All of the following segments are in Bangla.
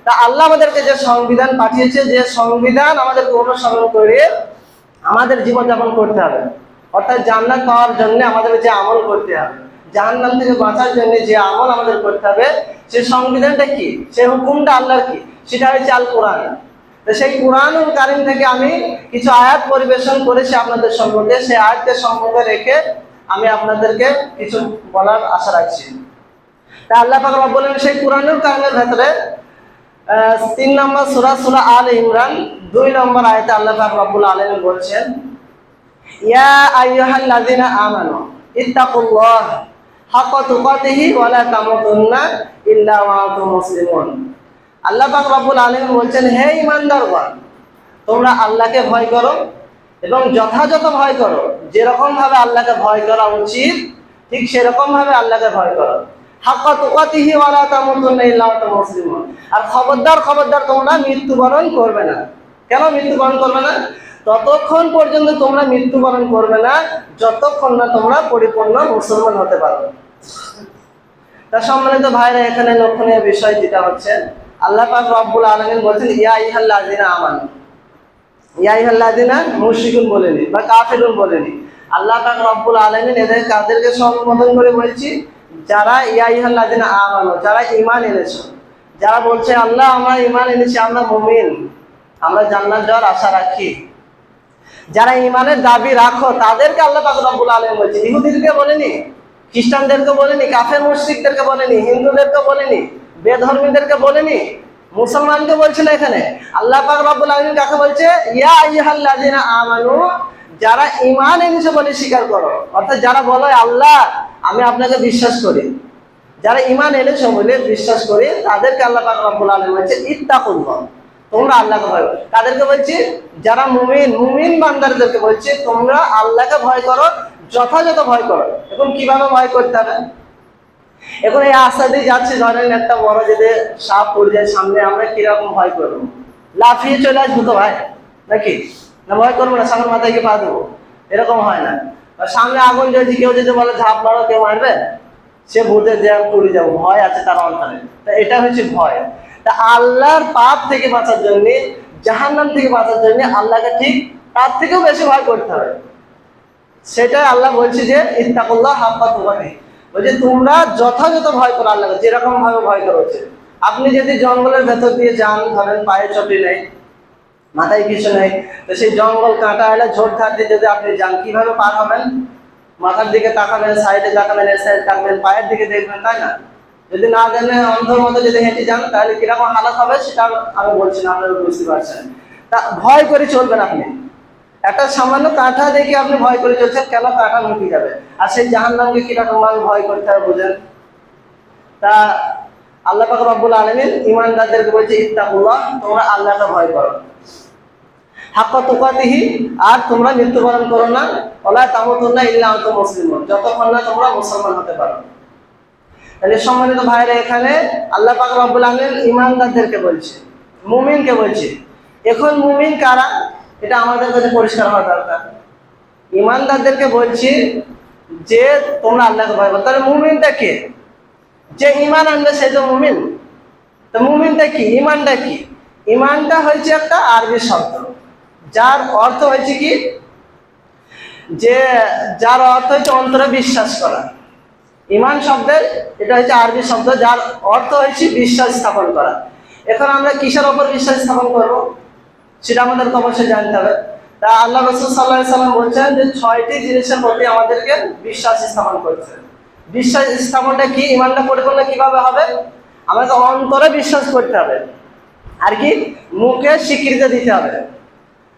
তা আল্লাহ আমাদেরকে যে সংবিধান পাঠিয়েছে, যে সংবিধান আমাদেরকে অনুসরণ করে আমাদের জীবনযাপন করতে হবে, অর্থাৎ জান্নাত পাওয়ার জন্য আমাদের যে আমল করতে হবে, জাহান্নাম থেকে বাঁচার জন্য যে আমল আমাদের করতে হবে, সেই সংবিধানটা কি, সেই হুকুমটা আল্লাহর কি, সেটা হচ্ছে আল কোরআন। তো সেই কোরআনুল কারীম থেকে আমি কিছু আয়াত পরিবেশন করেছি আপনাদের সম্মুখে। সেই আয়াতকে সম্মুখে রেখে আমি আপনাদেরকে কিছু বলার আশা রাখছি। তা আল্লাহ পাক রব্বুল আলামিন সেই কোরআনুল কারীমের ভেতরে 3 নম্বর সূরা সূরা আলে ইমরান 2 নম্বর আয়াতে আল্লাহ পাক রব্বুল আলামিন বলছেন, ইয়া আইয়ুহাল্লাযিনা আমানু ইত্তাকুল্লাহ হাক্কা তুকাতিহি ওয়া লা তামুতুন্না ইল্লা ওয়া আনতুম মুসলিমুন। আল্লাহ পাক রব্বুল আলামিন বলছেন, হে ঈমানদারগণ, তোমরা আল্লাহকে ভয় করো এবং যথাযথ ভয় করো। যেরকম ভাবে আল্লাহকে ভয় করা উচিত ঠিক সেরকম ভাবে আল্লাহকে ভয় করো। হাক্কা তুকাতিহি ওয়া লা তামুতুন্না ইল্লা ওয়া আনতুম মুসলিমুন। আর খবরদার খবরদার তোমরা মৃত্যুবরণ করবে না। কেন মৃত্যুবরণ করবে না? ততক্ষণ পর্যন্ত তোমরা মৃত্যুবরণ করবে না যতক্ষণ না তোমরা পরিপূর্ণ মুসলমান হতে পারবে। তার সম্মানিত ভাইরা, এখানে লক্ষণীয় বিষয় যেটা হচ্ছে, আল্লাহ পাক রব্বুল আলামিন বলছেন ইয়া আইয়ুহাল্লাযিনা আমানু। ইয়া আইয়ুহাল্লাযিনা মুশরিকুন বলেনি বা কাফিরুন বলেনি। আল্লাহ পাক রব্বুল আলামিন এদের কাদেরকে সম্বোধন করে বলছি? যারা ইয়া আইয়ুহাল্লাযিনা আমানু, যারা ঈমান এনেছো, যারা বলছে আল্লাহ আমরা ঈমান এনেছি, আমরা মুমিন, আমরা জান্নাত যাওয়ার আশা রাখি, যারা ঈমানের দাবি রাখো, তাদেরকে আল্লাহ পাক রব্বুল আলামিন বলছে। ইহুদিদেরকে বলেনি, খ্রিস্টানদেরকে বলেনি, কাফের মুশরিকদেরকে বলেনি, হিন্দুদেরকে বলেনি, বেধর্মীদেরকে বলেনি, মুসলমানকে বলছে না। এখানে আল্লাহ পাক রব্বুল আলামিন কাকে বলছে? ইয়া আইয়ুহাল্লাযিনা আমানু, যারা ঈমান এনেছে বলে স্বীকার করো, অর্থাৎ যারা বলে আল্লাহ আমি আপনাকে বিশ্বাস করি, যারা ঈমান এনেছে বলে বিশ্বাস করি, তাদেরকে আল্লাহ পাক রব্বুল আলামিন বলছে ইত্তাকুল্লাহ, তোমরা আল্লাহকে ভয় করো। তাদেরকে বলছি যারা মুমিন বান্দাদেরকে বলছে তোমরা আল্লাহকে ভয় করো, যথাযথ ভয় করো। এখন কিভাবে ভয় করতে হবে? এখন এই রাস্তা দিয়ে যাচ্ছি, ধরেন একটা বড় যদি সাপ পড়ে যায় সামনে, আমরা কিরকম ভয় করবো? লাফিয়ে চলে আসবো তো ভাই, নাকি? না ভয় করবো না, সামনের মাথায় গিয়ে পা দেবো, এরকম হয় না। সামনে আগুন জ্বলছে, কেউ যদি বলে ঝাঁপ মারো, কেউ মারবে? সে বুঝে যে আমি পড়ে যাবো, ভয় আছে তার অন্তরে। তা এটা হচ্ছে ভয়। তা আল্লাহর পাপ থেকে বাঁচার জন্য, জাহান্নাম থেকে বাঁচার জন্য আল্লাহকে ঠিক তার থেকেও বেশি ভয় করতে হবে। সেটাই আল্লাহ বলছে যে ইত্তাকুল্লাহ হাক্কা তুকাতিহি, বলছে তোমরা যথাযথ ভয় করো আল্লাহকে, যেরকম ভাবে ভয় করা উচিত। আপনি যদি জঙ্গলের ভেতর দিয়ে যান, ধরেন পায়ে চটি নেই, মাথায় কিছু নেই, তো সেই জঙ্গল কাঁটা এলে ঝোড় ধার দিয়ে যদি আপনি যান, কিভাবে পার হবেন? মাথার দিকে তাকাবেন, সাইডে তাকাবেন, এর সাইডে তাকাবেন, পায়ের দিকে দেখবেন, তাই না? যদি না জানে অন্ধর মতো যদি হেঁটে যান, তাহলে কিরকম হালাত হবে সেটা আমি বলছি না, আপনারা বুঝতে পারছেন। তা ভয় করে চলবেন আপনি। একটা সামান্য কাঁটা দেখে আপনি ভয় করে চলছেন, কেন? কাঁটা মুখে যাবে। আর সেই জাহান্নামকে কিরকম ভাবে ভয় করতে হবে বুঝেন? তা আল্লাহ পাক রব্বুল আলামিন ঈমানদারদেরকে বলছে ইত্তাকুল্লাহ, তোমরা আল্লাহকে ভয় করো, হাক্কা তুকাতিহি, আর তোমরা মৃত্যুবরণ করো না, ওয়ালা তামুতুন্না ইল্লা ওয়া আনতুম মুসলিমুন, যতক্ষণ না তোমরা মুসলমান হতে পারো। তাহলে সম্মানিত ভাইরা, এখানে আল্লাহ পাক রব্বুল আলামিন ঈমানদারদেরকে বলছে, মুমিনকে বলছে। এখন মুমিন কারা? এটা আমাদের কাছে পরিষ্কার হওয়া দরকার। ঈমানদারদেরকে বলছি যে তোমরা আল্লাহকে ভয় করো। তাহলে মুমিনটা কে? যে ঈমান আনবে সে তো মুমিন। তো মুমিনটা কি? ঈমানটা কি? ঈমানটা হচ্ছে একটা আরবি শব্দ, যার অর্থ হচ্ছে কি, যে যার অর্থ হচ্ছে অন্তরে বিশ্বাস করা। ঈমান শব্দের এটা হচ্ছে আরবি শব্দ, যার অর্থ হচ্ছে বিশ্বাস স্থাপন করা। এখন আমরা কিসের ওপর বিশ্বাস স্থাপন করবো সেটা আমাদেরকে অবশ্যই জানতে হবে। তা আল্লাহ রাসূল সাল্লাল্লাহু আলাইহি সাল্লাম বলছেন যে 6টি জিনিসের প্রতি আমাদেরকে বিশ্বাস স্থাপন করতে। বিশ্বাস স্থাপনটা কি? ঈমানটা পরিপূর্ণ কিভাবে হবে? আমাকে অন্তরে বিশ্বাস করতে হবে, আর কি মুখে স্বীকৃতি দিতে হবে,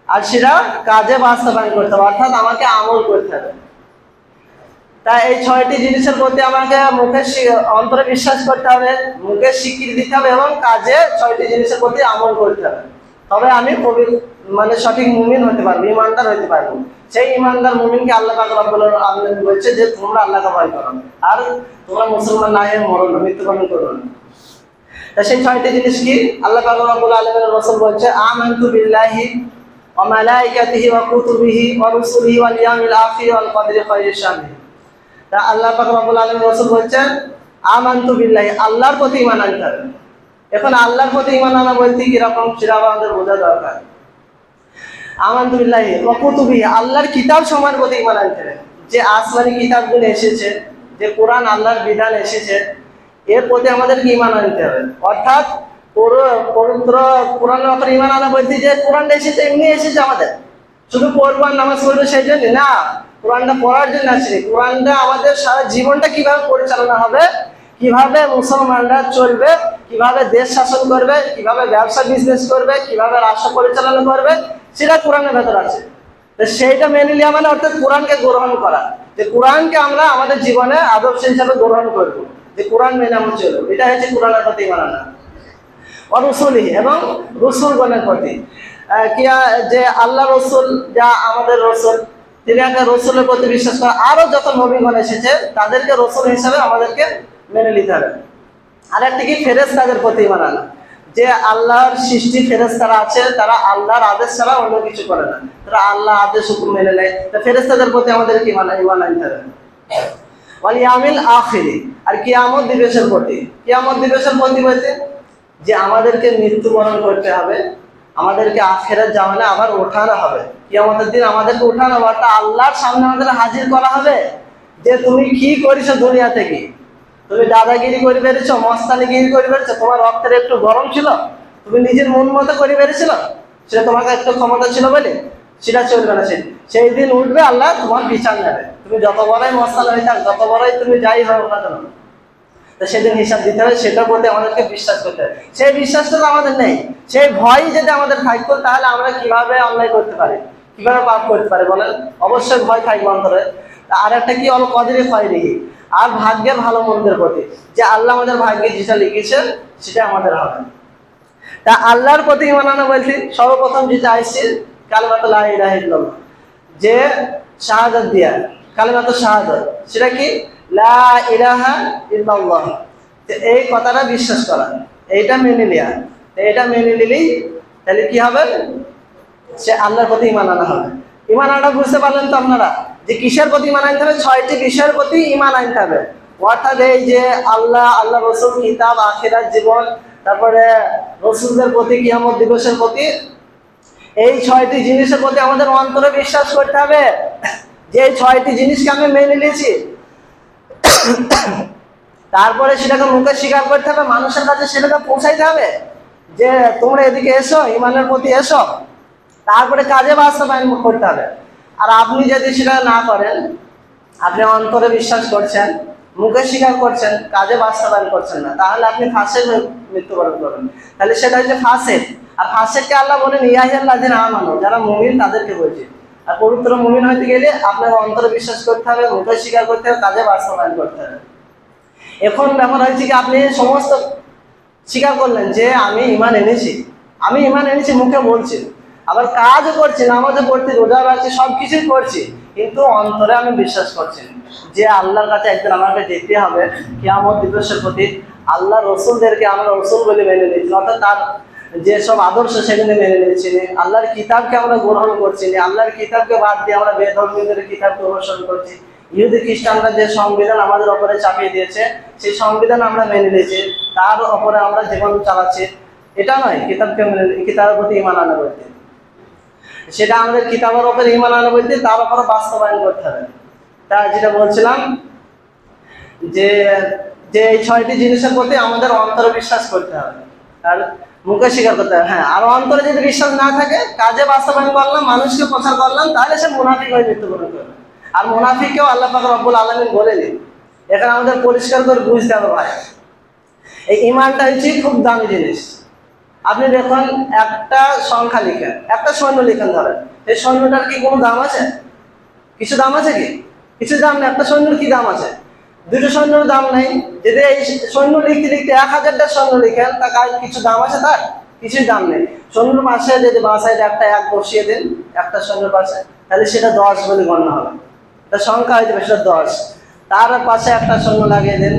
আর সেটা কাজে বাস্তবায়ন করতে হবে, অর্থাৎ আমাকে আমল করতে হবে। তাই এই 6টি জিনিসের প্রতি আমাকে মুখে অন্তরে বিশ্বাস করতে হবে, মুখে স্বীকৃতি দিতে হবে এবং কাজে 6টি জিনিসের প্রতি আমল করতে হবে। তবে আমি মানে সঠিক মুমিন হতে পারবো, ঈমানদার হতে পারবো। সেই ঈমানদার মুমিনকে আল্লাহ পাক রব্বুল আলামিন বলছে যে তোমরা আল্লাহকে ভয় করো, আর তোমরা মুসলমান না হয়ে মরো না, মৃত্যুবরণ করো না। তা সেই 6টি জিনিস কি? আল্লাহ পাক রব্বুল আলামিনের রাসূল বলছে আমানতু বিল্লাহি ওয়া মালাইকাতিহি ওয়া কুতুবিহি ওয়া রুসুলিহি ওয়াল ইয়াউমিল আখির ওয়াল কদরি খায়রিহি শাররিহি। তা আল্লাহ পাক রব্বুল আলামিন রাসূল বলছেন আমানতু বিল্লাহি, আল্লাহর প্রতি ঈমান আনতে হবে। এখন আল্লাহর প্রতি ঈমান আনা বলতে কিরকম সেটা আমাদের বোঝা দরকার। আমানতু বিল্লাহি ওয়া কুতুবিহি, আল্লাহর কিতাব সময়ের প্রতি ঈমান আনতে হবে। যে আসমানি কিতাবগুলো এসেছে, যে কোরআন আল্লাহর বিধান এসেছে, এর প্রতি আমাদেরকে ঈমান আনতে হবে। অর্থাৎ পবিত্র কোরআনের উপর ঈমান আনা বলতে যে কোরআনটা এসেছে এমনি এসেছে, আমাদের শুধু পড়বো আর নামাজ পড়বো সেই জন্য না, কোরআনটা পড়ার জন্য আসেনি। কোরআনটা আমাদের সারা জীবনটা কিভাবে পরিচালনা হবে, কিভাবে মুসলমানরা চলবে, কিভাবে দেশ শাসন করবে, কিভাবে ব্যবসা বিজনেস করবে, কিভাবে রাষ্ট্র পরিচালনা করবে, সেটা কোরআনের ভেতর আছে। তো সেইটা মেনে নেওয়া মানে অর্থাৎ কোরআনকে গ্রহণ করা, যে কোরআনকে আমরা আমাদের জীবনে আদর্শ হিসাবে গ্রহণ করবো, যে কোরআন মেনে আমরা চলবো, এটা হচ্ছে কোরআনের প্রতি ঈমান আনা। রসুলি এবং রসুলগণের প্রতি যে আল্লাহ রসুল, যা আমাদের রসুল, তিনি একটা রসুলের প্রতি বিশ্বাস করা। আরো যত নবীগণ এসেছে তাদেরকে রসুল হিসাবে আমাদেরকে মেনে নিতে হবে। আর একটা কি ফেরেশতাদের প্রতি ঈমান আনা, যে আল্লাহর সৃষ্টি ফেরেশতারা আছে, তারা আল্লাহর আদেশ ছাড়া অন্য কিছু করে না, তারা আল্লাহ আদেশ হুকুম মেনে নেয়। তো ফেরেশতাদের প্রতি আমাদেরকে ঈমান আনতে হবে। ওয়াল ইয়াউমিল আখিরি, আর কিয়ামত দিবসের প্রতি। কিয়ামত দিবসের প্রতি বলতে যে আমাদেরকে মৃত্যুবরণ করতে হবে, আমাদেরকে আখিরাত জামানে আবার ওঠানো হবে। কিয়ামতের দিন আমাদেরকে ওঠানো হবে, অর্থাৎ আল্লাহর সামনে আমাদের হাজির করা হবে, যে তুমি কি করেছো দুনিয়া থেকে। তুমি দাদাগিরি করে বেড়েছো, মস্তানিগিরি করে বেড়েছো, তোমার রক্তের একটু গরম ছিল, তুমি নিজের মন মতো করে বেড়েছিল, সেটা তোমাকে একটু ক্ষমতা ছিল বলে, সেটা চলবে না। সেই দিন উঠবে, আল্লাহ তোমার বিচার নেবে। তুমি যত বড়ই মস্তান হয়ে থাক, যত বড়ই তুমি যাই হোক না কেন, তো সেদিন হিসাব দিতে হবে। সেটার প্রতি আমাদেরকে বিশ্বাস করতে হবে। সেই বিশ্বাসটা তো আমাদের নেই, সেই ভয় যদি আমাদের থাকতো তাহলে আমরা কিভাবে অন্যায় করতে পারি, কিভাবে পাপ করতে পারি বলেন? অবশ্যই ভয় থাকবে অন্তরে। আর একটা কি অল কদরে খয়রিহি, আর ভাগ্যের ভালো মন্দের প্রতি, যে আল্লাহ আমাদের ভাগ্যে যেটা লিখেছেন সেটা আমাদের হবে। তা আল্লাহর প্রতি ঈমান আনা বলছি সর্বপ্রথম যেটা আসছে কালিমাতু লা ইলাহা ইল্লাল্লাহ, যে শাহাদাত দিয়া, কালিমাতু শাহাদাত, সেটা কি লা ইলাহা ইল্লাল্লাহ, এই কথাটা বিশ্বাস করা, এইটা মেনে নেওয়া। এইটা মেনে নিলেই তাহলে কি হবে, সে আল্লাহর প্রতি ঈমান আনা হবে। ঈমান আনা বুঝতে পারলেন তো আপনারা, যে কিসের প্রতি ঈমান আনতে হবে? 6টি বিষয়ের প্রতি ঈমান আনতে হবে। অর্থাৎ এই যে আল্লাহ, আল্লাহ রসুল, কিতাব, আখিরাত, জীবন, তারপরে রসুলদের প্রতি, কিয়ামত দিবসের প্রতি, এই 6টি জিনিসের প্রতি আমাদের অন্তরে বিশ্বাস করতে হবে, যে এই 6টি জিনিসকে আমি মেনে নিয়েছি। তারপরে সেটাকে মুখে স্বীকার করতে হবে, মানুষের কাছে সেটাকে পৌঁছাইতে হবে, যে তোমরা এদিকে এসো, ঈমানের প্রতি এসো। তারপরে কাজে বাস্তবায়ন করতে হবে। আর আপনি যদি সেটা না করেন, আপনি অন্তরে বিশ্বাস করছেন, মুখে স্বীকার করছেন, কাজে বাস্তবায়ন করছেন না, তাহলে আপনি ফাসেক মৃত্যুবরণ করবেন। তাহলে সেটা হচ্ছে ফাসেক। আর ফাসেককে আল্লাহ বলেন ইয়াহিয়াল্লাযিনা আমানু, যারা মুমিন তাদেরকে বলছে। আর পবিত্র মুমিন হইতে গেলে আপনার অন্তরে বিশ্বাস করতে হবে, মুখে স্বীকার করতে হবে, কাজে বাস্তবায়ন করতে হবে। এখন ব্যাপার হয়েছে কি, আপনি সমস্ত স্বীকার করলেন যে আমি ঈমান এনেছি, আমি ঈমান এনেছি, মুখে বলছি, আবার কাজও করছি, নামাজও পড়ছি, রোজা রাখছি, সবকিছুই করছি, কিন্তু অন্তরে আমি বিশ্বাস করছি যে আল্লাহর কাছে একদিন আমাকে যেতে হবে। কিয়ামত দিবসের প্রতি আল্লাহ রসুলদেরকে আমরা রসুল বলে মেনে নিচ্ছি, অর্থাৎ তার যেসব আদর্শ সেগুলো মেনে নিচ্ছি, আল্লাহর কিতাবকে আমরা গ্রহণ করছি, আল্লাহর কিতাবকে বাদ দিয়ে আমরা বেধর্মীদের কিতাবকে অনুসরণ করছি। ইহুদি খ্রিস্টানরা যে সংবিধান আমাদের ওপরে চাপিয়ে দিয়েছে, সেই সংবিধান আমরা মেনে নিয়েছি, তার ওপরে আমরা জীবন চালাচ্ছি। এটা নয় কিতাবকে মেনে, কিতাবের প্রতি ঈমান আনা বলতে, সেটা আমাদের কিতাবের উপর ঈমান আনা বলতে তার উপরে বাস্তবায়ন করতে হবে। তা যেটা বলছিলাম, যে এই 6টি জিনিসের প্রতি আমাদের অন্তরে বিশ্বাস করতে হবে, আর মুখে স্বীকার করতে হবে। হ্যাঁ, আর অন্তরে যদি বিশ্বাস না থাকে, কাজে বাস্তবায়ন করলাম, মানুষকে প্রচার করলাম, তাহলে সে মুনাফিক হয়ে মৃত্যুবরণ করবে। আর মুনাফিককেও আল্লাহ পাক রব্বুল আলামিন বলেনি। এখানে আমাদের পরিষ্কার করে বুঝতে হবে ভাই, এই ঈমানটা হচ্ছে খুব দামি জিনিস। আপনি দেখুন, একটা সংখ্যা লিখেন, একটা সৈন্য লিখেন, ধরেন এই সৈন্যটার কি কোনো দাম আছে? কিছু দাম আছে কি? কিছু দাম নেই। একটা সৈন্যর কি দাম আছে? দুটো সৈন্যর দাম নেই। যদি এই সৈন্য লিখতে লিখতে 1000টা সৈন্য লিখেন, তা কিছু দাম আছে? তার কিছুই দাম নেই। সৈন্যর পাশে যদি বাসায় একটা 1 বসিয়ে দেন, একটা সৈন্যর পাশে, তাহলে সেটা 10 বলে গণ্য হবে, তার সংখ্যা হয়ে যাবে, সেটা 10। তার পাশে একটা সৈন্য লাগিয়ে দেন,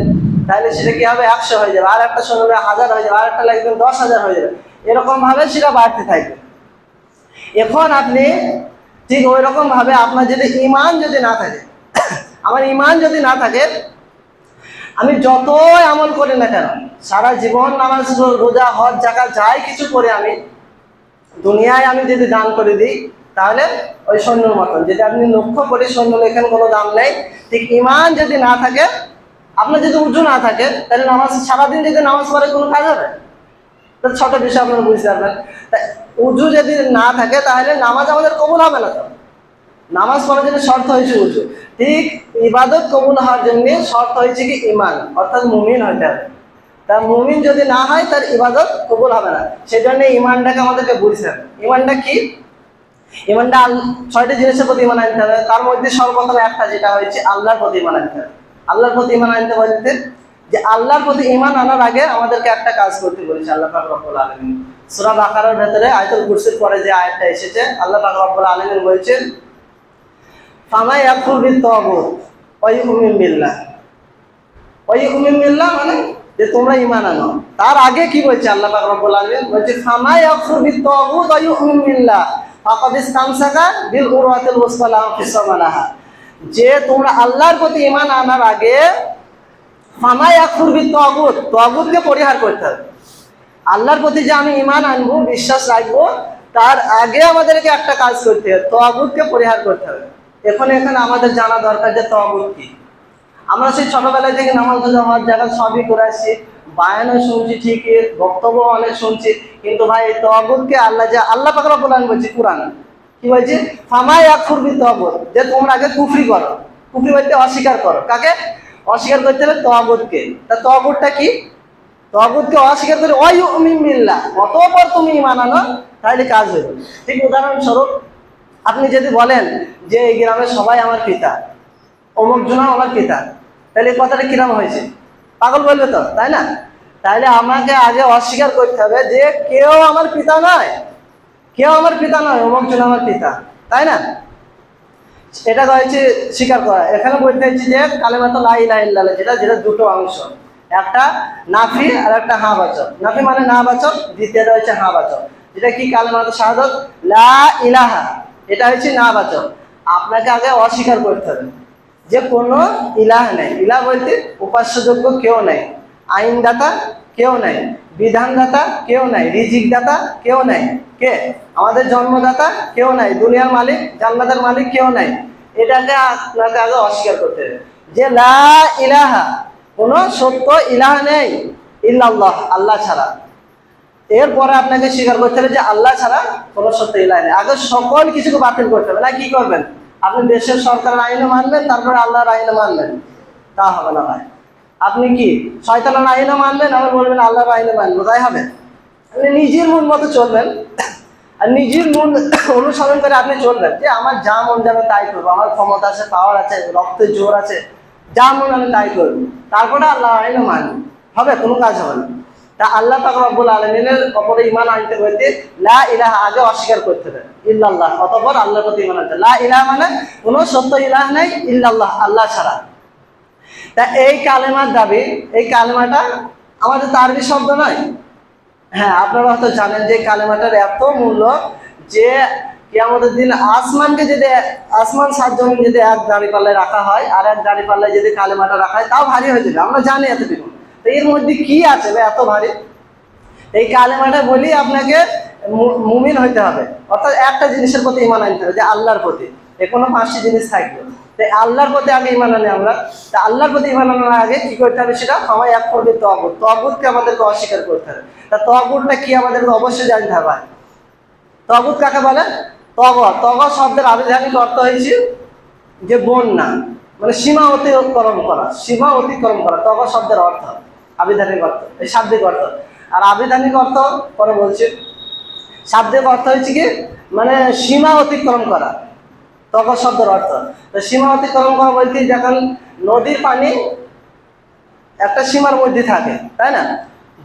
তাহলে সেটা কি হবে? 100 হয়ে যাবে। আর একটা সৈন্য 1000 হয়ে যাবে, আর একটা লাগিয়ে দেন 10,000 হয়ে যাবে। এরকম ভাবে সেটা বাড়তে থাকবে। এখন আপনি ঠিক ওই রকম ভাবে আপনার যদি ঈমান যদি না থাকে, আমার ঈমান যদি না থাকে, আমি যতই আমল করি না কেন, সারা জীবন নামাজ রোজা হজ জাকাত যাই কিছু করে আমি দুনিয়ায় আমি যদি দান করে দিই, তাহলে ওই সৈন্যর মতন। যদি আপনি লক্ষ্য করে সৈন্য লেখেন কোনো দাম নেই, ঠিক ইমান যদি না থাকে, আপনার যদি উজু না থাকে, তাহলে নামাজ সারাদিন যদি নামাজ পড়ে কোনো কাজ হবে? তো ছোট বিষয় আপনারা বুঝতে পারবেন। উজু যদি না থাকে তাহলে নামাজ আমাদের কবুল হবে না। তো নামাজ পড়ার জন্য শর্ত হয়েছে উজু, ঠিক ইবাদত কবুল হওয়ার জন্য শর্ত হয়েছে কি ইমান, অর্থাৎ মুমিন হইতে হবে। তার মুমিন যদি না হয় তার ইবাদত কবুল হবে না। সেই জন্য ইমানটাকে আমাদেরকে বুঝতে হবে। ইমানটা কি? ইমানটা 6টি জিনিসের প্রতি ইমান আনতে হবে। তার মধ্যে সর্বপ্রথম একটা যেটা হয়েছে আল্লাহর প্রতি ইমান আনতে হবে। আল্লাহর প্রতি ইমান আনতে বলতে যে আল্লাহর প্রতি ইমান আনার আগে আমাদেরকে একটা কাজ করতে বলেছে আল্লাহ পাক রব্বুল আলামিন। সূরা বাকারার ভেতরে আয়াতুল কুরসির পরে যে আয়াতটা এসেছে, আল্লাহ পাক রব্বুল আলামিন বলছেন ফামা ইয়াকুফুর বিত-তাগুত ওয়া ইউমিন বিল্লাহ। ওয়া ইউমিন বিল্লাহ মানে যে তোমরা ঈমান আনো। তার আগে কি বলছে আল্লাহ পাক রব্বুল আলামিন? বলছে ফামা ইয়াকুফুর বিত-তাগুত ওয়া ইউমিন বিল্লাহ ফাকাদ ইসতামসাকা বিল উরওয়াতিল ওয়াসকা লা ইনফিসামা লাহা। যে তোমরা আল্লাহর প্রতি ঈমান আনার আগে ফামা ইয়াকুফুর বিত-তাগুত, তাগুতকে পরিহার করতে হবে। আল্লাহর প্রতি যে আমি ঈমান আনবো, বিশ্বাস রাখবো, তার আগে আমাদেরকে একটা কাজ করতে হবে, তাগুতকে পরিহার করতে হবে। এখানে আমাদের জানা দরকার যে তাগুত কি। আমরা সেই ছোটবেলায় থেকে নামাজ রোজা হওয়ার জায়গা সবই করে আসছি, বায়ানও শুনছি ঠিকই, বক্তব্য অনেক শুনছি, কিন্তু ভাই এই তাগুতকে আল্লাহ পাক রব্বুল আলামিন বলছে কুরআন কি বলছে? ফামা ইয়াকুফুর বিত-তাগুত, যে তোমরা আগে কুফরি করো। কুফরি বলতে অস্বীকার করো। কাকে অস্বীকার করতে হবে? তাগুতকে। তা তাগুতটা কি? তাগুতকে অস্বীকার করে ওয়া ইউমিন বিল্লাহ, অতঃপর তুমি ঈমান আনো, তাহলে কাজ হবে। ঠিক উদাহরণস্বরূপ আপনি যদি বলেন যে এই গ্রামের সবাই আমার পিতা, অমুক জনা আমার পিতা, তাহলে এই কথাটা কিরম হয়েছে? পাগল বলবে তো, তাই না? তাহলে আমাকে আগে অস্বীকার করতে হবে যে কেউ আমার পিতা নয়, কেউ আমার পিতা নয়, অমুক জন আমার পিতা, তাই না? এটা হচ্ছে স্বীকার করা। এখানে বলতে হচ্ছে যে কালেমাতুল লা ইলাহা ইল্লাল্লাহ, যেটা দুটো অংশ, একটা নাফি আর একটা হা বাচক। নাফি মানে না বাচক, দ্বিতীয়টা হচ্ছে হা বাচক। যেটা কি? কালেমাতুল শাহাদাত লা ইলাহা, এটা হচ্ছে না বাচক। আপনাকে আগে অস্বীকার করতে হবে যে কোনো ইলাহ নেই। ইলাহ বলতে উপাস্যযোগ্য কেউ নেই, আইনদাতা কেউ নেই, বিধানদাতা কেউ নাই, রিজিক দাতা কেউ নাই। কে? আমাদের জন্মদাতা কেউ নাই, দুনিয়ার মালিক জান্নাতের মালিক কেউ নাই। এটাকে আপনাকে আগে অস্বীকার করতে হবে যে লা ইলাহা, কোনো সত্য ইলাহ নেই ইল্লাল্লাহ, আল্লাহ ছাড়া। এরপরে আপনাকে স্বীকার করতে হবে যে আল্লাহ ছাড়া কোনো সত্য ইলাহ নেই। আগে সকল কিছুকে বাতিল করতে হবে। না কি করবেন? আপনি দেশের সরকারের আইনও মানবেন, তারপরে আল্লাহর আইনও মানবেন, তা হবে না ভাই। আপনি কি শয়তানের আইনও মানবেন, আবার বলবেন আল্লাহর আইনও মানবো, তাই হবে? আপনি নিজের মন মতো চলবেন, আর নিজের মন অনুসরণ করে আপনি চলবেন যে আমার যা মন যাবে তাই করবো, আমার ক্ষমতা আছে, পাওয়ার আছে, রক্তের জোর আছে, যা মন আমি তাই করবো, তারপরে আল্লাহর আইনও মানবো, হবে? কোনো কাজ হবে না। তা আল্লাহ পাক রব্বুল আলামিনের উপরে ঈমান আনতে হইতে লা ইলাহা আগে অস্বীকার করতে হবে, ইল্লাল্লাহ, অতঃপর আল্লাহর প্রতি ঈমান আনতে। লা ইলাহা মানে কোনো সত্য ইলাহ নাই ইল্লাল্লাহ, আল্লাহ ছাড়া। তা এই কালেমার দাবি, এই কালেমাটা আমাদের তো আরবি শব্দ নয়। হ্যাঁ, আপনারা হয়তো জানেন যে কালেমাটার এত মূল্য যে কিয়ামতের দিন আসমানকে যদি, আসমান 7 জমিন যদি এক দাঁড়িপাল্লায় রাখা হয়, আর এক দাঁড়িপাল্লায় যদি কালেমাটা রাখা হয়, তাও ভারী হয়ে যাবে। আমরা জানি এতটুকু। তো এর মধ্যে কি আছে এত ভারী? এই কালেমাটা বলি আপনাকে মুমিন হইতে হবে, অর্থাৎ একটা জিনিসের প্রতি ঈমান আনতে হবে, যে আল্লাহর প্রতি। কোনো 5টি জিনিস থাকবে, তাই আল্লাহর প্রতি আগে ঈমান আনি আমরা। তা আল্লাহর প্রতি ঈমান আনার আগে কি করতে হবে? সেটা সবাই এক করবে তাগুত। তাগুতকে আমাদেরকে অস্বীকার করতে হবে। তা তাগুতটা কি আমাদেরকে অবশ্যই জানতে হবে। তাগুত কাকে বলে? তগত শব্দের আবিধানিক অর্থ হয়েছে যে বন্যা, মানে সীমা অতিক্রম করা, সীমা অতিক্রম করা। তগত শব্দের অর্থ, আবিধানিক অর্থ, এই শাব্দিক অর্থ। আর আবিধানিক অর্থ পরে বলছি। শাব্দিক অর্থ হচ্ছে কি? মানে সীমা অতিক্রম করা, তগত শব্দের অর্থ। তো সীমা অতিক্রম করা বলতে যখন নদীর পানি একটা সীমার মধ্যে থাকে, তাই না?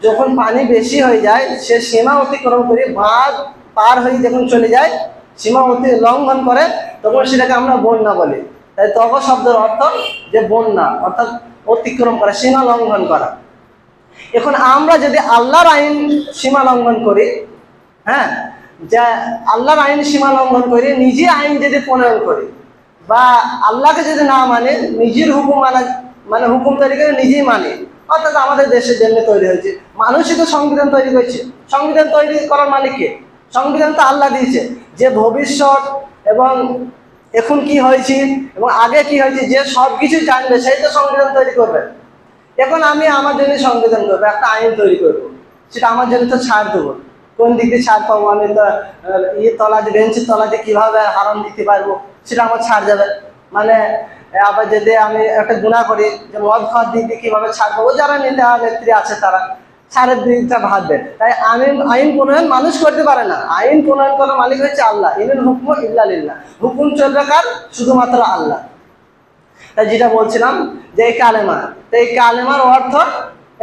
যখন পানি বেশি হয়ে যায়, সে সীমা অতিক্রম করে বাঁধ পার হয়ে যখন চলে যায়, সীমা লঙ্ঘন করে, তখন সেটাকে আমরা বন্যা বলি। তাই তগত শব্দের অর্থ যে বন্যা, অর্থাৎ অতিক্রম করা, সীমা লঙ্ঘন করা। এখন আমরা যদি আল্লাহর আইন সীমা লঙ্ঘন করি, হ্যাঁ, যা আল্লাহর আইন সীমা লঙ্ঘন করি, নিজে আইন যদি প্রণয়ন করি, বা আল্লাহকে যদি না মানে নিজের হুকুম মানে হুকুম তৈরি করে নিজেই মানি, অর্থাৎ আমাদের দেশের জন্য তৈরি হয়েছে, মানুষই তো সংবিধান তৈরি করেছে। সংবিধান তৈরি করার মালিক কে? সংবিধান তো আল্লাহ দিয়েছে, যে ভবিষ্যৎ এবং এখন কি হয়েছে এবং আগে কি হয়েছে যে সব কিছু জানবে সেই তো সংবিধান তৈরি করবে। এখন আমি আমার জন্য সংবিধান করবো, একটা আইন তৈরি করবো, সেটা আমার জন্য তো ছাড় দেবো। কোন দিক দিয়ে ছাড় পাবো? আমি তো তলা দিয়ে, বেঞ্চের তলা দিয়ে কীভাবে হারাম দিতে পারবো, সেটা আমার ছাড় যাবে। মানে আবার যদি আমি একটা গুনাহ করি, যে মদ খাওয়ার দিক দিয়ে কীভাবে ছাড় পাবো, যারা নেত্রী আছে তারা ছাড়ের দিকটা ভাববে। তাই আইন প্রণয়ন মানুষ করতে পারে না, আইন প্রণয়ন করার মালিক হচ্ছে আল্লাহ। ইনুল হুকম ইল্লা লিল্লাহ, হুকুম চলবে কার? শুধুমাত্র আল্লাহ। তাই যেটা বলছিলাম যে এই কালেমা, তো এই কালেমার অর্থ,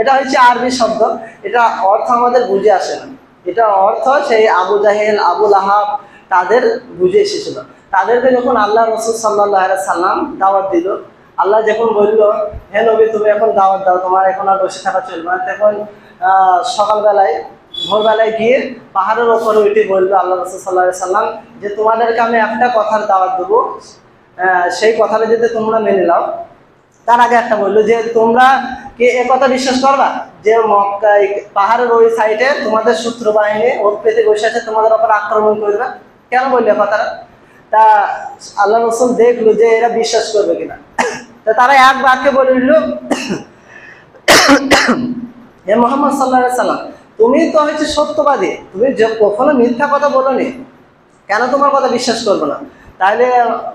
এটা হচ্ছে আরবি শব্দ, এটা অর্থ আমাদের বুঝে আসে না। এটা অর্থ সেই আবু জাহেল, আবু লাহাব তাদের বুঝে এসেছিল। তাদেরকে যখন আল্লাহ রসুল সাল্লাল্লাহু আলাইহি সাল্লাম দাওয়াত দিল, আল্লাহ যখন বলল, হে নবী তুমি এখন দাওয়াত দাও, তোমার এখন আর বসে থাকা চলবে না, তখন সকালবেলায় ভোরবেলায় গিয়ে পাহাড়ের ওপরে উঠে বললো আল্লাহ রসুল সাল্লাল্লাহু আলাইহি সাল্লাম, যে তোমাদেরকে আমি একটা কথার দাওয়াত দেবো, সেই কথাটা যদি তোমরা মেনে নাও। তার আগে একটা বললো যে তোমরা কি এ কথা বিশ্বাস করবা যে মক্কায় পাহাড়ের ওই সাইডে তোমাদের শত্রু বাহিনী ওত পেতে বসে আছে, তোমাদের ওপর আক্রমণ করবে? কেন বললে কথাটা? তা আল্লাহ রসুল দেখলো যে এরা বিশ্বাস করবে কিনা, তা তারা এক বাক্যে বলে উঠল, হে মোহাম্মদ সাল্লাল্লাহু আলাইহি সাল্লাম, তুমি তো হচ্ছে সত্যবাদী, তুমি কখনো মিথ্যা কথা বলোনি, কেন তোমার কথা বিশ্বাস করবো না? তাহলে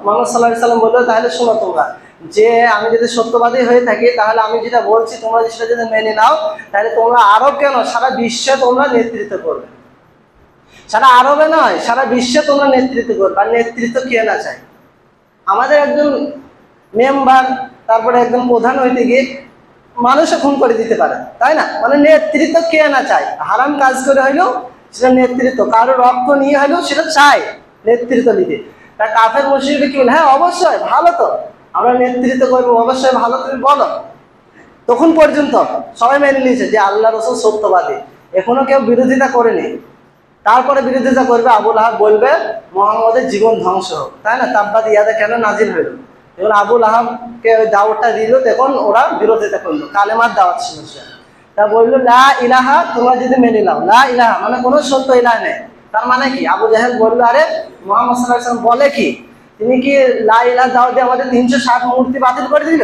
মোহাম্মদ সাল্লাল্লাহু আলাইহি সাল্লাম বললো, তাহলে শোনো তোমরা, যে আমি যদি সত্যবাদী হয়ে থাকি, তাহলে আমি যেটা বলছি তোমরা সেটা যদি মেনে নাও, তাহলে তোমরা আরব কেন, সারা বিশ্বে তোমরা নেতৃত্ব করবে। সারা আরবে নয়, সারা বিশ্বে তোমরা নেতৃত্ব করবে। আর নেতৃত্ব কে না চায়? আমাদের একজন মেম্বার, তারপরে একজন প্রধান হইতে গিয়ে মানুষও খুন করে দিতে পারে, তাই না? মানে নেতৃত্ব কে না চায়? হারাম কাজ করে হইলেও সেটা নেতৃত্ব, কারো রক্ত নিয়ে হইলেও সেটা চায় নেতৃত্ব দিতে। তা কাফের মুশরিকরা কি বলে, হ্যাঁ অবশ্যই ভালো, তো আমরা নেতৃত্ব করবো, অবশ্যই ভালো, তুমি বলো। তখন পর্যন্ত সবাই মেনে নিয়েছে যে আল্লাহ রসুল সত্যবাদী, এখনো কেউ বিরোধিতা করেনি। তারপরে বিরোধিতা করবে, আবু লাহাব বলবে মুহাম্মদের জীবন ধ্বংস হোক, তাই না? তাব্বাত ইয়াদা কেন নাজিল হইল? যখন আবু লাহাবকে ওই দাওয়াতটা দিল, তখন ওরা বিরোধিতা করলো, কালেমার দাওয়াত ছিল। তা বললো লা ইলাহা, তোমরা যদি মেনে নাও, লা ইলাহা মানে কোনো সত্য ইলাহ নেই। তার মানে কি? আবু জাহেল বললো, আরে মুহাম্মদ সাল্লাল্লাহু আলাইহি ওয়াসাল্লাম বলে কি, তিনি কি লা ইলাহা দাওয়াত দিয়ে আমাদের 360 মূর্তি বাতিল করে দিল?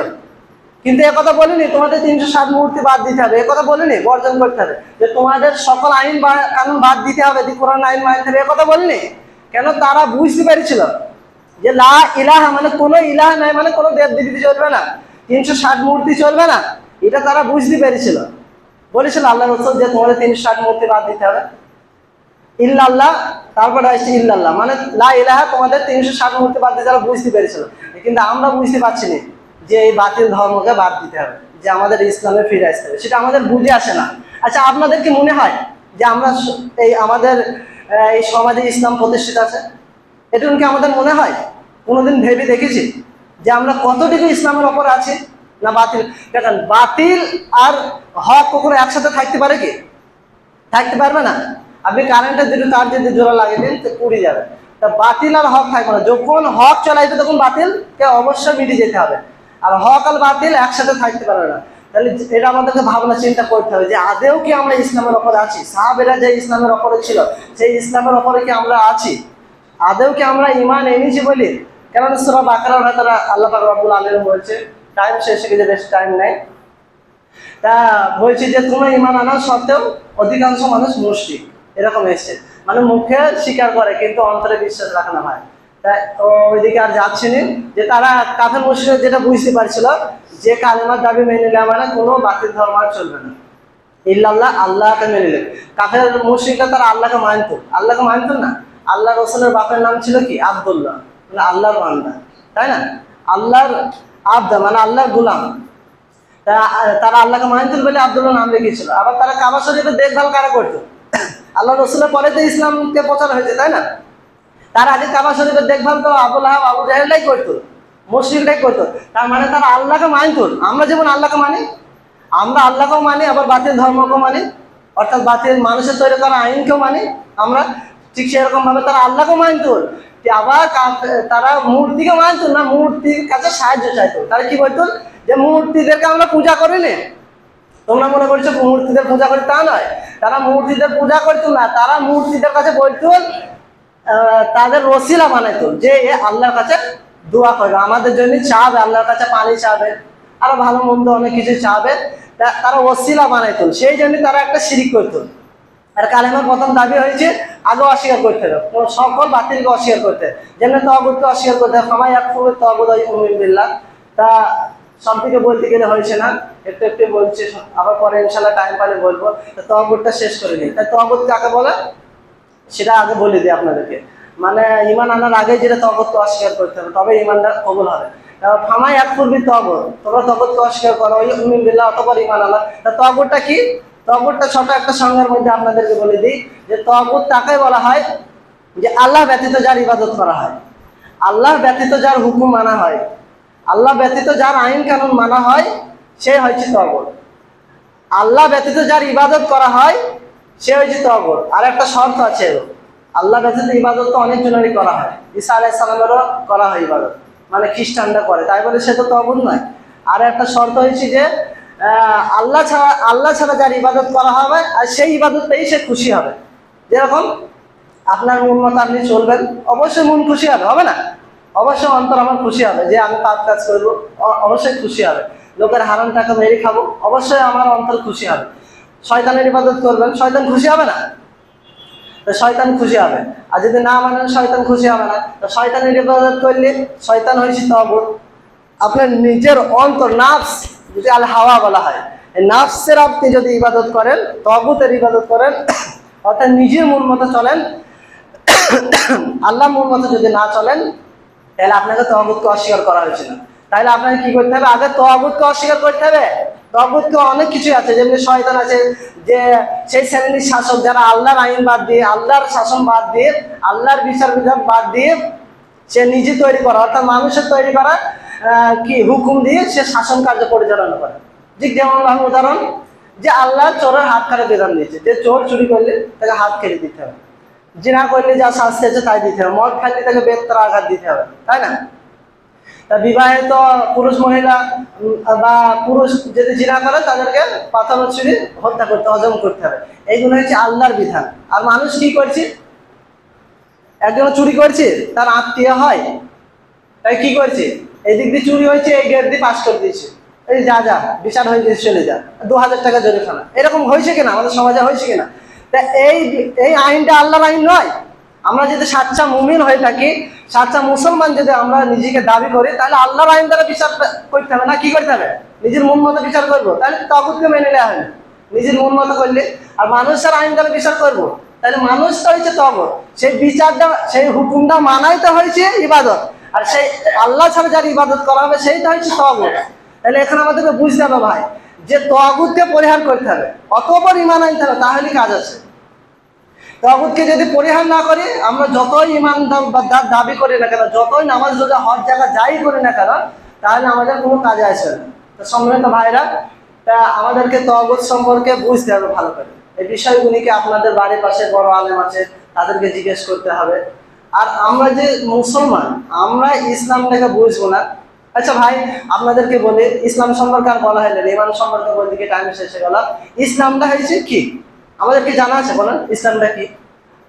কিন্তু একথা বলিনি তোমাদের 360 মূর্তি বাদ দিতে হবে, একথা বলিনি বর্জন করতে হবে, যে তোমাদের সকল আইন বা কানুন বাদ দিতে হবে, কোরআন আইন মানতে হবে, একথা বলিনি। কেন? তারা বুঝতে পেরেছিল যে লা ইলাহা মানে কোনো ইলাহ নাই, মানে কোনো দেব দেবী চলবে না, 360 মূর্তি চলবে না, এটা তারা বুঝতে পেরেছিল। বলেছিল আল্লাহ রসুল যে তোমাদের 360 মূর্তি বাদ দিতে হবে, ইল্লাল্লাহ, তারপরে আসছে ইল্লাল্লাহ মানে লা ইলাহা, তোমাদের 360 মূর্তি বাদ দিতে, তারা বুঝতে পেরেছিল। কিন্তু আমরা বুঝতে পারছি না যে এই বাতিল ধর্মকে বাদ দিতে হবে, যে আমাদের ইসলামে ফিরে আসতে হবে, সেটা আমাদের বুঝে আসে না। আচ্ছা, আপনাদের কি মনে হয় যে আমরা এই আমাদের এই সমাজে ইসলাম প্রতিষ্ঠিত আছে? এটা কি আমাদের মনে হয়? কোনোদিন ভেবে দেখেছি যে আমরা কতটুকু ইসলামের ওপর আছি? না বাতিল? দেখেন, বাতিল আর হক কখনো একসাথে থাকতে পারে কি? থাকতে পারবে না। আপনি কারেন্টের দুটো তার যদি জোড়া লাগিয়ে দিন তো পুড়ে যাবে। তা বাতিল আর হক থাকবে না। যখন হক চলাইবে তখন বাতিলকে অবশ্যই মিটে যেতে হবে, আর হক আর বাতিল একসাথে থাকতে পারবে না। তাহলে এটা আমাদেরকে ভাবনা চিন্তা করতে হবে যে আদেও কি আমরা ইসলামের ওপরে আছি? সাহাবেরা যে ইসলামের ওপরে ছিল, সেই ইসলামের ওপরে কি আমরা আছি? আদেও কি আমরা ঈমান এনেছি বলি? কেননা সূরা বাকারার ভেতরে আল্লাহ পাক রব্বুল আলামিন বলছে, টাইম শেষ হয়ে গেছে, বেশি টাইম নাই, তা বলছি যে তোমরা ঈমান আনার সত্ত্বেও অধিকাংশ মানুষ মুশরিক, এরকম এসছে। মানে মুখে স্বীকার করে কিন্তু অন্তরে বিশ্বাস রাখে না ভাই। তাই ওইদিকে আর যাচ্ছে না, যে তারা কাফের মুশরিক যেটা বুঝতে পারছিল যে কালেমার দাবি মেনে নিলে মানে কোনো বাতিল ধর্ম আর চলবে না, ইল্লাল্লাহ, আল্লাহকে মেনে নিলে। কাফের মুশরিকরা তারা আল্লাহকে মানত না। আল্লাহ রসুলের বাপের নাম ছিল কি? আব্দুল্লাহ, মানে আল্লাহর বান্দা, তাই না? আল্লাহর আবদা মানে আল্লাহর গুলাম। তারা আল্লাহকে মানত বলে আব্দুল্লাহ নাম রেখেছিল। আবার তারা কাবা শরীফের দেখভাল কারা করতো? আল্লাহ রসুলের পরে তো ইসলামকে প্রচার হয়েছে, তাই না? তার আগে কাবা শরীফের দেখভাল তো আবু লাহাব, আবু জাহেলরাই করতো, মুশরিকরাই করতো। তার মানে তারা আল্লাহকে মানত। আমরা যেমন আল্লাহকে মানি, আমরা আল্লাহকেও মানি, আবার বাতিল ধর্মকেও মানি, অর্থাৎ বাতিল মানুষের তৈরি করা আইনকেও মানি আমরা। ঠিক সেরকম ভাবে তারা আল্লাহকেও মানত, আবার তারা মূর্তিকে মানত না, মূর্তির কাছে সাহায্য চাইতো। তারা কি বলতো? যে মূর্তিদেরকে আমরা পূজা করিনি। তোমরা মনে করছো মূর্তিদের পূজা করি, তা নয়। তারা মূর্তিদের পূজা করতো না, তারা মূর্তিদের কাছে বলতো, তাদের রসিলা বানাইতো যে আল্লাহর কাছে দোয়া করবে, আমাদের জন্য চাবে, আল্লাহর কাছে পানি চাবে, আরো ভালো মন্দ অনেক কিছু চাবে, তারা ওসিলা বানাইতো। সেই জন্য তারা একটা শিরিক করতো। আর কালেমার প্রথম দাবি হয়েছে আগে অস্বীকার করতে হবে, সকল বাতিলকে অস্বীকার করতে, যেমন তগুতকে অস্বীকার করতে হবে। ফামাই ইয়াকফুরু তগুত ওয়া ইউমিনু বিল্লাহ। তা সব দিকে বলতে গেলে হয়েছে না, একটু একটু বলছে, আবার পরে ইনশাআল্লাহ টাইম পালে বলবো। তো তগুতটা শেষ করে নিই। তাই তগুত কাকে বলে সেটা আগে বলে দিই আপনাদেরকে। মানে ঈমান আনার আগে যেটা তগুতকে অস্বীকার করতে হবে, তবে ঈমানটা কবুল হবে। ফামাই ইয়াকফুরু বিত-তাগুত, তোমরা তগুতকে অস্বীকার করো, ওয়া ইউমিনু বিল্লাহ, অতঃপর ঈমান আনো। তা তগুতটা কি? তগুতটা ছোট একটা সংজ্ঞার মধ্যে আপনাদেরকে বলে দিই যে তগুত তাকে বলা হয় যে আল্লাহ ব্যতীত যার ইবাদত করা হয়, আল্লাহ ব্যতীত যার হুকুম মানা হয়, আল্লাহ ব্যতীত যার আইন কানুন মানা হয়, সে হচ্ছে তগুত। আল্লাহ ব্যতীত যার ইবাদত করা হয় সে হচ্ছে তগুত। আর একটা শর্ত আছে, আল্লাহ ব্যতীত ইবাদত তো অনেকজনেরই করা হয়, ঈসা আলাইহিস সালামেরও করা হয় ইবাদত, মানে খ্রিস্টানরা করে, তাই বলে সে তো তগুত নয়। আর একটা শর্ত হয়েছে যে আল্লাহ ছাড়া যার ইবাদত করা হবে আর সেই ইবাদতটাই সে খুশি হবে। যেরকম আপনার মন মতো আপনি চলবেন, অবশ্যই মন খুশি হবে, হবে না? অবশ্যই অন্তর আমার খুশি হবে যে আমি পাপ কাজ করবো, অবশ্যই খুশি হবে। লোকের হারাম টাকা মেরে খাবো, অবশ্যই আমার অন্তর খুশি হবে। শয়তানের ইবাদত করবেন, শয়তান খুশি হবে না? তো শয়তান খুশি হবে। আর যদি না মানেন, শয়তান খুশি হবে না। তো শয়তানের ইবাদত করলে শয়তান হয়েছে তগুত। আপনার নিজের অন্তর, নাফস, যদি আল হাওয়া বলা হয়, এই নাফসের আপনি যদি ইবাদত করেন, তগুতের ইবাদত করেন, অর্থাৎ নিজের মন মতো চলেন, আল্লাহ মন মতো যদি না চলেন, তাহলে আপনাকে তগুতকে অস্বীকার করা হয়েছে না। তাহলে আপনাকে কি করতে হবে? আগে তগুতকে অস্বীকার করতে হবে। তগুতকে অনেক কিছু আছে, যেমনি শয়তান আছে, যে সেই শ্রেণীর শাসক যারা আল্লাহর আইন বাদ দিয়ে, আল্লাহর শাসন বাদ দিয়ে, আল্লাহর বিচার বিধান বাদ দিয়ে সে নিজে তৈরি করা, অর্থাৎ মানুষের তৈরি করা কি হুকুম দিয়ে সে শাসন কার্য পরিচালনা করে। ঠিক যেমন উদাহরণ, যে আল্লাহ চোরের হাত কাটা বিধান দিয়েছে, যে চোর চুরি করলে তাকে হাত কেটে দিতে হবে, জিনা করলে যা শাস্তি আছে তাই দিতে হবে, মদ খাইলে তাকে বেত্তর আঘাত দিতে হবে, তাই না? তা বিবাহিত পুরুষ মহিলা বা পুরুষ যদি জিনা করে তাদেরকে পাথর ছুরি হত্যা করতে, হজম করতে হবে। এইগুলো হচ্ছে আল্লাহর বিধান। আর মানুষ কি করছে? একজন চুরি করছে, তার আত্মীয় হয়, তাই কি করছে? এই দিক দিয়ে চুরি হয়েছে, এই গেট দিয়ে পাস করে দিয়েছে, এই যা যা বিচার হয়ে গেছে, চলে যা, 2000 টাকা জরিমানা। এরকম হয়েছে কিনা আমাদের সমাজে? হয়েছে কিনা? তা এই আইনটা আল্লাহর আইন নয়। আমরা যদি সাচ্চা মুমিন হয়ে থাকি, সাচ্চা মুসলমান যদি আমরা নিজেকে দাবি করি, তাহলে আল্লাহর আইন দ্বারা বিচার করতে হবে, না কি করতে হবে? নিজের মন মতো বিচার করবো, তাহলে তগুতকে মেনে নেওয়া হয় না। নিজের মন মতো করলে, আর মানুষের আইন দ্বারা বিচার করবো, তাহলে মানুষটা হচ্ছে তগুত। সেই বিচারটা, সেই হুকুমটা মানাই তো হয়েছে ইবাদত, আর সেই আল্লাহ ছাড়া যার ইবাদত করা হবে সেইটা হচ্ছে তগুত। তাহলে এখানে আমাদেরকে বুঝতে হবে ভাই, যে তগুতকে পরিহার করতে হবে, অতঃপর ঈমান আনতে হবে, তাহলে কাজ আছে। তগুতকে যদি পরিহার না করি, আমরা যতই ঈমান দাবি করি না কেন, যতই নামাজ রোজা হজ জায়গা যাই করি না কেন, তাহলে আমাদের কোনো কাজে আসবে না। তো সম্মানিত ভাইরা, তা আমাদেরকে তগুত সম্পর্কে বুঝতে হবে ভালো করে। এই বিষয়গুলিকে আপনাদের বাড়ির পাশে বড় আলেম আছে, তাদেরকে জিজ্ঞেস করতে হবে। আর আমরা যে মুসলমান, আমরা ইসলামটাকে বুঝবো না। আচ্ছা ভাই, আপনাদেরকে বলি, ইসলাম সম্পর্কে আর বলা হয়নি, ঈমান সম্পর্কে বলতে গিয়ে টাইম শেষ হয়ে গেল। ইসলামটা হয়েছে কি? আমাদের কি জানা আছে? বলেন ইসলামটা কি?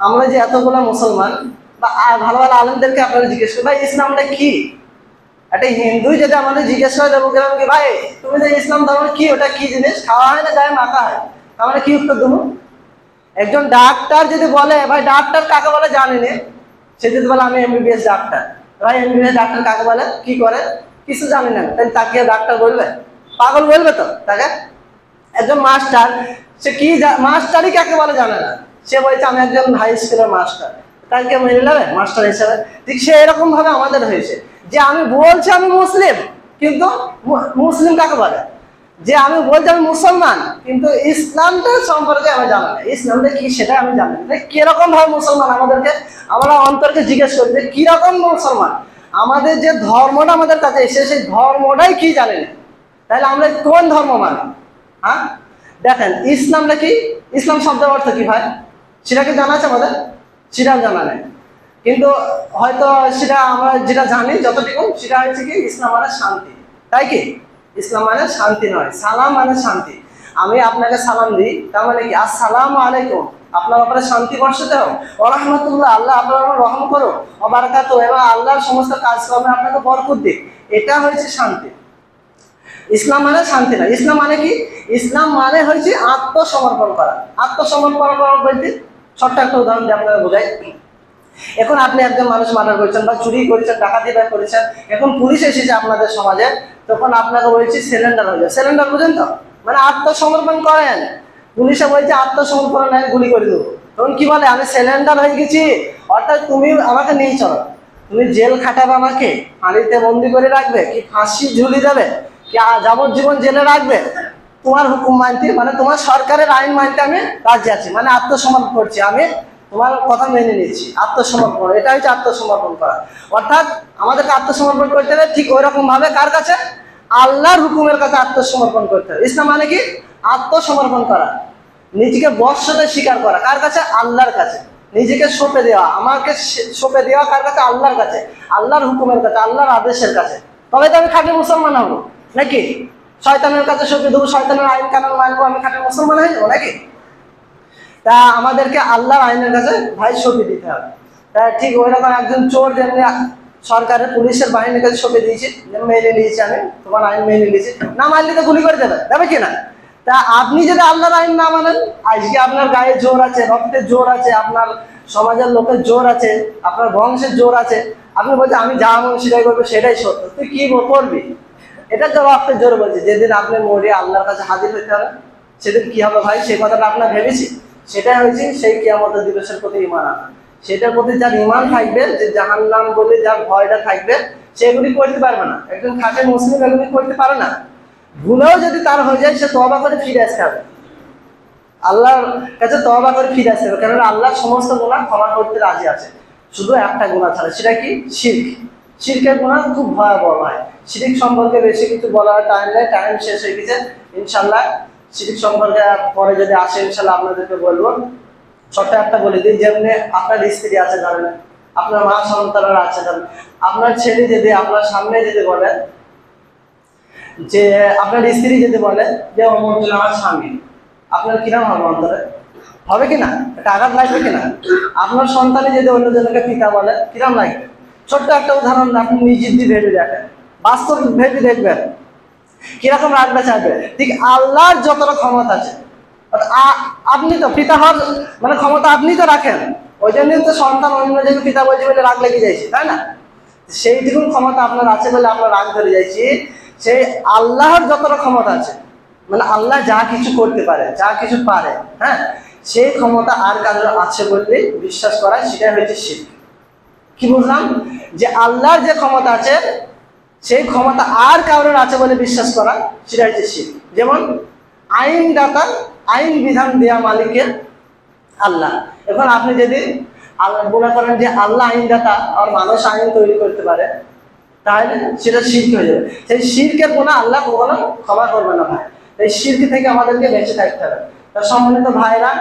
আমরা যে এতগুলো মুসলমান বা ভালো ভালো আলেমদেরকে আপনারা জিজ্ঞেস করেন, ভাই ইসলামটা কি? একটা হিন্দুই যদি আমাদের জিজ্ঞেস করে দেবো কি, ভাই তুমি যে ইসলাম ধর্ম কি, ওটা কি জিনিস, খাওয়া হয় না গায়ে মাখা হয়, আমরা কি উত্তর দেবো? একজন ডাক্তার যদি বলে, ভাই ডাক্তার কাকে বলে জানেনি, সে যদি বলে আমি এমবিবিএস ডাক্তার, ভাই এমবিবিএস ডাক্তার কাকে বলে, কি করে, কিছু জানি না, তাই তাকে ডাক্তার বলবে? পাগল বলবে তো তাকে। একজন মাস্টার, সে কি মাস্টারই কাকে বলে জানে না, সে বলছে আমি একজন হাই স্কুলের মাস্টার, তাকে মেনে নেবে মাস্টার হিসেবে? ঠিক সে এরকম ভাবে আমাদের হয়েছে, যে আমি বলছি আমি মুসলিম, কিন্তু মুসলিম কাকে বলে? যে আমি বলছি আমি মুসলমান, কিন্তু ইসলামটা সম্পর্কে আমি জানি না, ইসলামটা কি সেটা আমি জানি না। কিরকম ভাবে মুসলমান আমাদেরকে, আমরা অন্তরকে জিজ্ঞেস করি যে কিরকম মুসলমান, আমাদের যে ধর্মটা আমাদের কাছে এসে, সেই ধর্মটাই কি জানি না, তাহলে আমরা কোন ধর্ম মানি? হ্যাঁ দেখেন, ইসলামটা কি? ইসলাম শব্দের অর্থ কি ভাই? সেটা কি জানা আছে আমাদের? সেটাও জানা নেই। কিন্তু হয়তো সেটা আমরা যেটা জানি যতটুকু, সেটা হচ্ছে কি ইসলাম মানে শান্তি, তাই কি? ইসলাম মানে শান্তি নয়, সালাম মানে শান্তি। আমি আপনাকে সালাম দিই, তার মানে কি আসসালামু আলাইকুম, আপনার উপরে শান্তি বর্ষিত হোক, ওয়া রাহমাতুল্লাহ, আল্লাহ আপনার উপর রহম করো, ওয়া বারাকাতুহু, এবং আল্লাহর সমস্ত কাজকর্মে আপনাকে বরকত দিক। এটা হচ্ছে শান্তি। ইসলাম মানে শান্তি না। ইসলাম মানে কি? ইসলাম মানে হচ্ছে আত্মসমর্পণ করা। আত্মসমর্পণ করা বলতে ছোট্ট একটা উদাহরণ দিয়ে আপনাকে বোঝাই। এখন আপনি একজন মানুষ মার্ডার করেছেন বা চুরি করেছেন, ডাকাতি করেছেন, এখন পুলিশ এসেছে আপনাদের সমাজে, তখন আপনাকে বলছি সিলিন্ডার হয়ে যায়। সিলিন্ডার বুঝেন তো, মানে আত্মসমর্পণ করেন। পুলিশে বলছে আত্মসমর্পণ নাই, গুলি করে দেবো। তখন কি বলে? আমি সিলিন্ডার হয়ে গেছি, অর্থাৎ তুমি আমাকে নিয়ে চলো। তুমি জেল খাটাবে, আমাকে পানিতে বন্দি করে রাখবে, কি ফাঁসি ঝুলি দেবে, কি যাবজ্জীবন জেলে রাখবে, তোমার হুকুম মানতে, মানে তোমার সরকারের আইন মানতে আমি রাজি আছি, মানে আত্মসমর্পণ করছি, আমি তোমার কথা মেনে নিচ্ছি। আত্মসমর্পণ, এটা হচ্ছে আত্মসমর্পণ করা। অর্থাৎ আমাদেরকে আত্মসমর্পণ করতে হবে ঠিক ওই রকম ভাবে, কার কাছে? আল্লাহর হুকুমের কাছে আত্মসমর্পণ করতে হবে। ইসলাম মানে কি? আত্মসমর্পণ করা, নিজেকে বর্ষতে স্বীকার করা, কার কাছে? আল্লাহর কাছে। নিজেকে সঁপে দেওয়া, আমাকে সঁপে দেওয়া কার কাছে? আল্লাহর কাছে, আল্লাহর হুকুমের কাছে, আল্লাহর আদেশের কাছে। তবে তো আমি খাঁটি মুসলমান হবো, নাকি? শয়তানের কাছে সঁপে দেবো, শয়তানের আইন কানুন মানবো, আমি খাঁটি মুসলমান হয়ে যাবো নাকি? তা আমাদেরকে আল্লাহর আইনের কাছে ভাই সঁপে দিতে হবে। তা ঠিক ওই রকম একজন চোর যেমনি সরকারের পুলিশের বাহিনীর কাছে সঁপে দিয়েছি, মেনে নিয়েছি, আমি তোমার আইন মেনে নিয়েছি, না মানলে তো গুলি করে দেবে কিনা? তা আপনি যদি আল্লাহর আইন না মানেন, আজকে আপনার গায়ে জোর আছে, রক্তের জোর আছে, আপনার সমাজের লোকের জোর আছে, আপনার বংশের জোর আছে, আপনি বলছেন আমি যা মন সেটাই করবো, সেটাই সত্য, তুই কি করবি? এটা তো রক্তের জোর বলছে। যেদিন আপনি মরে আল্লাহর কাছে হাজির হইতে হবে, সেদিন কি হবে ভাই? সেই কথাটা আপনার ভেবেছি? সেটাই হয়েছে সেই কিয়ামতের দিবসের প্রতি ঈমান আনা। সেটার প্রতি যার ঈমান থাকবে, যে জাহান্নাম বলে যার ভয়টা থাকবে, সেগুলি করতে পারবে না। একজন খাঁটি মুসলিম এগুলি করতে পারে না। ভুলেও যদি তার হয়ে যায়, সে তওবা করে ফিরে আসতে হবে, আল্লাহর কাছে তওবা করে ফিরে আসতে হবে। কেননা আল্লাহ সমস্ত গুনাহ ক্ষমা করতে রাজি আছে, শুধু একটা গুনাহ ছাড়া, সেটা কি? শিরক। শিরকের গুনাহ খুব ভয়াবহ হয়। শিরক সম্পর্কে বেশি কিছু বলার টাইম নেই, টাইম শেষ হয়ে গেছে। ইনশাল্লাহ শিরক সম্পর্কে পরে যদি আসে ইনশাল্লাহ আপনাদেরকে বলবো। ছোট্ট একটা বলে দিই, যেমনি আপনার স্ত্রী আছে ধরেন, আপনার মা সন্তানরা আছে ধরেন, আপনার ছেলে যদি আপনার সামনে যদি বলে, যে আপনার স্ত্রী যদি বলে যে অমর আমার স্বামী, আপনার কিরম হবে? অন্তরে হবে কিনা? একটা আঘাত লাগবে কিনা? আপনার সন্তানে যদি অন্যজনকে পিতা বলে, কিরম লাগবে? ছোট্ট একটা উদাহরণ আপনি নিজের দিয়ে ভেবে দেখেন, বাস্তব ভেবে দেখবেন কিরকম রাখবে চাইবে। ঠিক আল্লাহর যতটা ক্ষমতা আছে, আপনি তো পিতা হওয়ার মানে ক্ষমতা আপনি তো রাখেন, ওই জন্যই তো সন্তান অন্যজনকে পিতা বলছে বলে রাগ লেগে যাইছে, তাই না? সেইটুকুন ক্ষমতা আপনার আছে বলে আমরা রাগ ধরে যাইছি। সেই আল্লাহর যতটা ক্ষমতা আছে, মানে আল্লাহ যা কিছু করতে পারে, যা কিছু পারে, হ্যাঁ, সেই ক্ষমতা আর কারোর আছে বললে বিশ্বাস করা, সেটাই হচ্ছে শিরক। কি বুঝলাম? যে আল্লাহর যে ক্ষমতা আছে, সেই ক্ষমতা আর কারোর আছে বলে বিশ্বাস করা, সেটা হচ্ছে শিরক। যেমন আইনদাতা, আইন বিধান দেয়া মালিকের আল্লাহ। এখন আপনি যদি মনে করেন যে আল্লাহ আইনদাতা আর মানুষ আইন তৈরি করতে পারে, তাহলে সেটা শিরক হয়ে যাবে। সেই শিরকের গুনাহ আল্লাহ কখনো ক্ষমা করবে না ভাই। এই শিরক থেকে আমাদেরকে বেঁচে থাকতে হবে। তার সম্মানিত ভাইরা,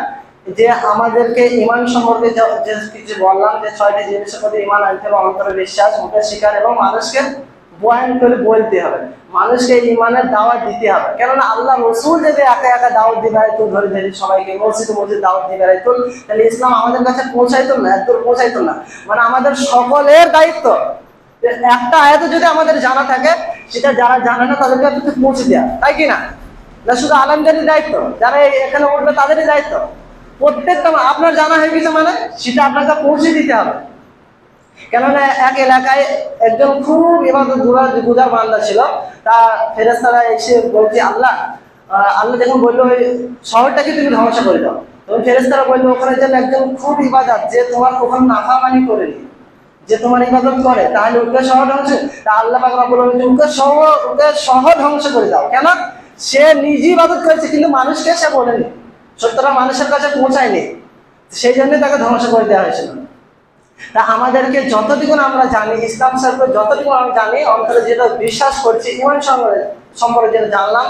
যে আমাদেরকে ঈমান সম্পর্কে যে কিছু বললাম, যে 6টি জিনিসের প্রতি ঈমান আনতে হবে, অন্তরে বিশ্বাস, মুখে স্বীকার, এবং মানুষকে বয়ান করে বলতে হবে, মানুষকে ঈমানের দাওয়াত দিতে হবে। কেননা আল্লাহ রসুল যদি একা একা দাওয়াত দিবে তো ধরে ধরে সবাইকে মসজিদ দাওয়াত দিবে তো, তাহলে ইসলাম আমাদের কাছে পৌঁছাইতো না, এত পৌঁছাইতো না। মানে আমাদের সকলের দায়িত্ব, একটা আয়াত যদি আমাদের জানা থাকে, সেটা যারা জানে না তাদেরকে একটু পৌঁছে দেওয়া, তাই কিনা? না শুধু আলেমদেরই দায়িত্ব, যারা এখানে উঠবে তাদেরই দায়িত্ব। প্রত্যেকটা আপনার জানা হয়ে গেছে মানে সেটা আপনাকে পৌঁছে দিতে হবে। কেননা এক এলাকায় একজন খুব ইবাদত গুজার বান্দা ছিল, তা ফেরেশতারা এসে বলছে আল্লাহ যখন বললো ওই শহরটাকে তুমি ধ্বংস করে দাও, তখন ফেরেশতারা বললো ওখানে যেন একজন খুব ইবাদত, যে তোমার কখনো নাফরমানি করেনি, যে তোমার ইবাদত করে, তাহলে ওকে শহর ধ্বংস। তা আল্লাহ পাক রব্বুল আলামিন ওকে শহর ধ্বংস করে দাও। কেন? সে নিজে ইবাদত করেছে, কিন্তু মানুষকে সে বলেনি, সত্যটা মানুষের কাছে পৌঁছায়নি, সেই জন্য তাকে ধ্বংস করে দেওয়া হয়েছিল। তা আমাদেরকে যতটুকু আমরা জানি, ইসলাম সম্পর্কে যতটুকু আমরা জানি, অন্তরে যেটা বিশ্বাস করছি, ঈমান সম্পর্কে যেটা জানলাম,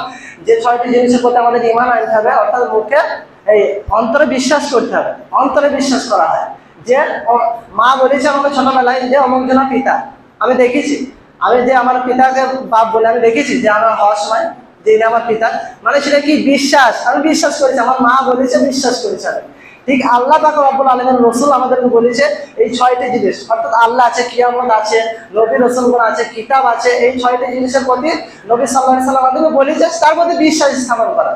যে 6টি জিনিসের প্রতি আমাদের ঈমান আনতে হবে, অর্থাৎ মুখে এই অন্তরে বিশ্বাস করতে হবে। অন্তরে বিশ্বাস করা হয় যে মা বলেছে আমাকে ছোটবেলায় যে অমুক জনের পিতা, আমি দেখেছি, আমি যে আমার পিতাকে বাপ বলে আমি দেখেছি যে আমার হওয়ার সময় যে ইনি আমার পিতা, মানে সেটা কি বিশ্বাস, আমি বিশ্বাস করেছি, আমার মা বলেছে বিশ্বাস করেছে আমি। ঠিক আল্লাহ পাক রব্বুল আলামিন রাসূল আমাদেরকে বলেছে এই 6টি জিনিস, অর্থাৎ আল্লাহ আছে, কিয়ামত আছে, নবী রাসূলগণ আছে, কিতাব আছে, এই 6টি জিনিসের প্রতি নবী সাল্লাল্লাহু আলাইহি সাল্লাম আমাদেরকে বলেছে তার প্রতি বিশ্বাস স্থাপন করা।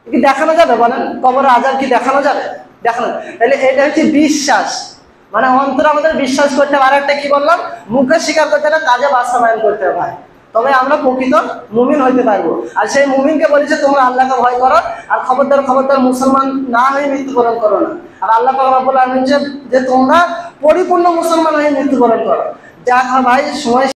কি দেখানো যাবে বলেন? কবরে আযাব কি দেখানো যাবে? দেখানো, তাহলে এটা হচ্ছে বিশ্বাস, মানে অন্তরে আমাদের বিশ্বাস করতে হবে। আর একটা কি বললাম, মুখে স্বীকার করতে হবে, কাজে বাস্তবায়ন করতে হবে ভাই, তবে আমরা প্রকৃত মুমিন হইতে পারবো। আর সেই মুমিনকে বলেছে তোমরা আল্লাহকে ভয় করো, আর খবরদার খবরদার মুসলমান না হয়ে মৃত্যুবরণ করো না। আর আল্লাহ পাক রব্বুল আলামিন যে তোমরা পরিপূর্ণ মুসলমান হয়ে মৃত্যুবরণ করো। যাক ভাই, সময়